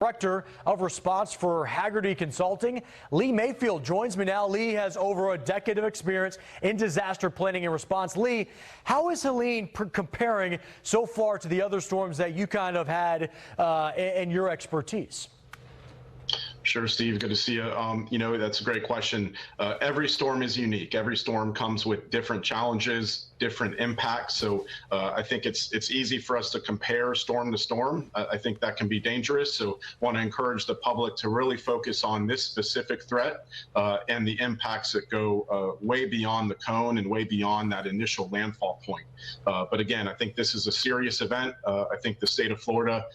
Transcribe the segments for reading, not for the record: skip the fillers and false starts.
Director of Response for Hagerty Consulting, Lee Mayfield, joins me now. Lee has over a decade of experience in disaster planning and response. Lee, how is Helene comparing so far to the other storms that you kind of had in your expertise? Sure, Steve. Good to see you. That's a great question. Every storm is unique. Every storm comes with different challenges, different impacts. So I think it's easy for us to compare storm to storm. I think that can be dangerous. So I want to encourage the public to really focus on this specific threat and the impacts that go way beyond the cone and way beyond that initial landfall point. But again, I think this is a serious event. I think the state of Florida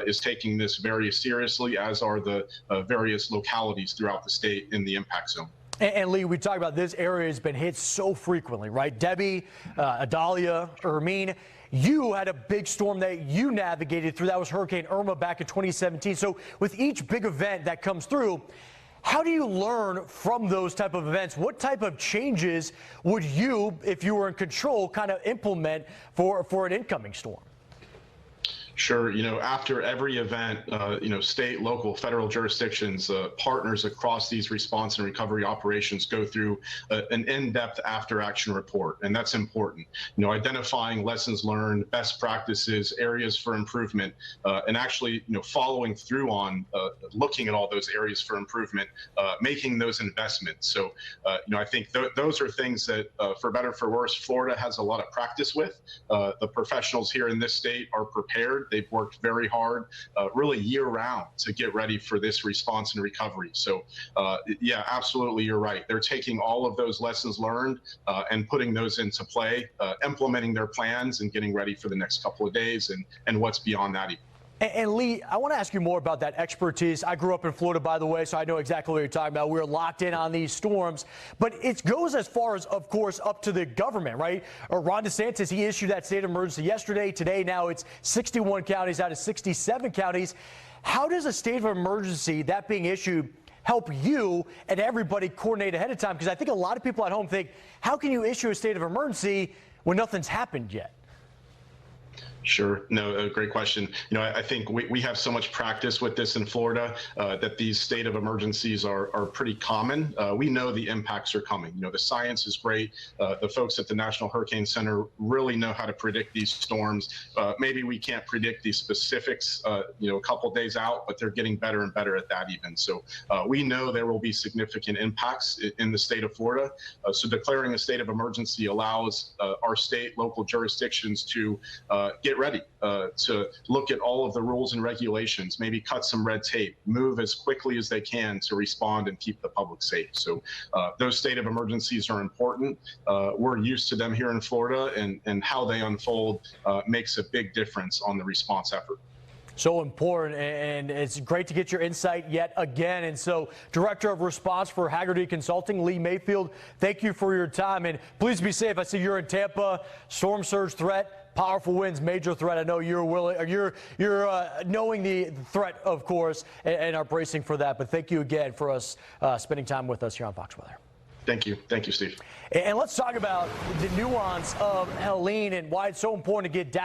is taking this very seriously, as are the various localities throughout the state in the impact zone. And Lee, we talked about this area has been hit so frequently, right? Debbie, Adalia, Hermine, you had a big storm that you navigated through. That was Hurricane Irma back in 2017. So with each big event that comes through, how do you learn from those type of events? What type of changes would you, if you were in control, kind of implement for an incoming storm? Sure. After every event, state, local, federal jurisdictions, partners across these response and recovery operations go through an in-depth after-action report, and that's important. Identifying lessons learned, best practices, areas for improvement, and actually, following through on looking at all those areas for improvement, making those investments. So, I think those are things that, for better or for worse, Florida has a lot of practice with. The professionals here in this state are prepared. They've worked very hard, really year-round, to get ready for this response and recovery. So, yeah, absolutely, you're right. They're taking all of those lessons learned and putting those into play, implementing their plans and getting ready for the next couple of days and what's beyond that even. And Lee, I want to ask you more about that expertise. I grew up in Florida, by the way, so I know exactly what you're talking about. We're locked in on these storms, but it goes as far as, of course, up to the government, right? Ron DeSantis, he issued that state of emergency yesterday. Today, now it's 61 counties out of 67 counties. How does a state of emergency, that being issued, help you and everybody coordinate ahead of time? Because I think a lot of people at home think, how can you issue a state of emergency when nothing's happened yet? Sure. No, great question. I think we have so much practice with this in Florida that these state of emergencies are pretty common. We know the impacts are coming. The science is great. The folks at the National Hurricane Center really know how to predict these storms. Maybe we can't predict these specifics, a couple days out, but they're getting better and better at that even. So we know there will be significant impacts in the state of Florida. So declaring a state of emergency allows our state, local jurisdictions to get ready to look at all of the rules and regulations, maybe cut some red tape, move as quickly as they can to respond and keep the public safe. So those state of emergencies are important. We're used to them here in Florida, and how they unfold makes a big difference on the response effort. So important, and it's great to get your insight yet again. And so, Director of Response for Hagerty Consulting, Lee Mayfield, thank you for your time, and please be safe. I see you're in Tampa. Storm surge threat, powerful winds, major threat. I know you're willing, you're knowing the threat, of course, and are bracing for that. But thank you again for us spending time with us here on Fox Weather. Thank you, Steve. And let's talk about the nuance of Helene and why it's so important to get data.